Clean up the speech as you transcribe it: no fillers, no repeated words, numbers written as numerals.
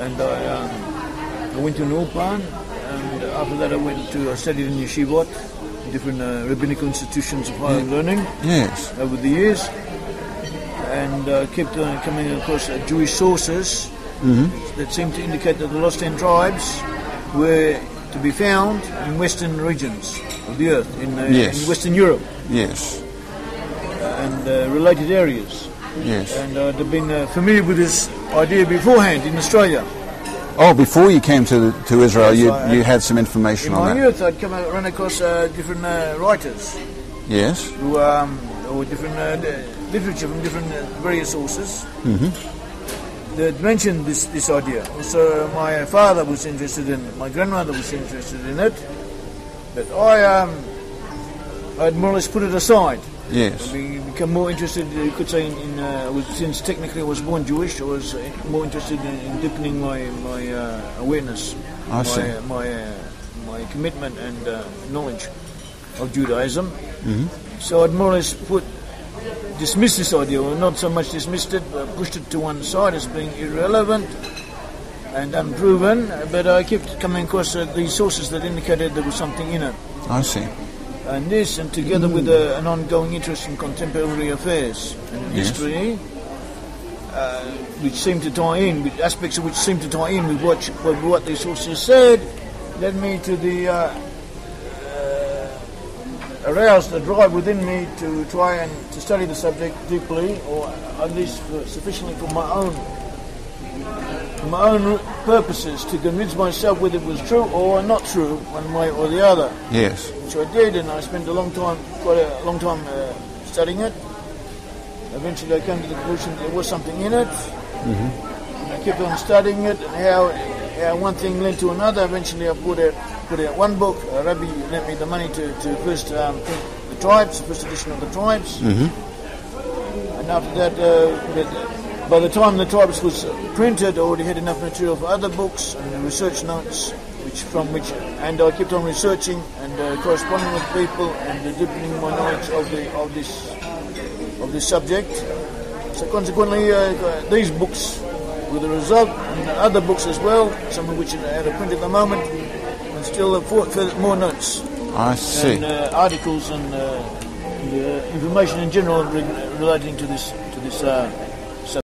and I went to Norpan, and after that I studied in yeshivot, different rabbinical institutions of higher learning. Yes. Over the years, and kept on coming across Jewish sources that seemed to indicate that the lost 10 tribes were to be found in western regions of the earth, in Western Europe. Yes. And related areas. Yes. And I'd been familiar with this idea beforehand in Australia. Oh, before you came to Israel, you had some information on that. In my youth, I'd run across different writers. Yes. Who, or different literature from different various sources. That mentioned this idea. So my father was interested in it, my grandmother was interested in it, but I'd more or less put it aside. Yes. I become more interested, you could say, since technically I was born Jewish, I was more interested in deepening my awareness, my commitment and knowledge of Judaism. So I'd more or less dismissed this idea, or not so much dismissed it, but pushed it to one side as being irrelevant and unproven, but I kept coming across these sources that indicated there was something in it. I see. And this, and together with an ongoing interest in contemporary affairs and history, which seemed to tie in, with aspects of which seemed to tie in with what these sources said, led me to aroused a drive within me to try and to study the subject deeply, or at least sufficiently for my own purposes, to convince myself whether it was true or not true, one way or the other. Yes. Which I did, and I spent quite a long time studying it. Eventually I came to the conclusion that there was something in it. And I kept on studying it, and how one thing led to another. Eventually I put out one book. Rabbi lent me the money to first print the tribes, the first edition of the tribes. And after that, by the time the tribes was printed, I already had enough material for other books and research notes, and I kept on researching and corresponding with people and deepening my knowledge of this subject. So consequently, these books were the result, and other books as well, some of which are out of print at the moment, and still more notes. I see. And articles and information in general relating to this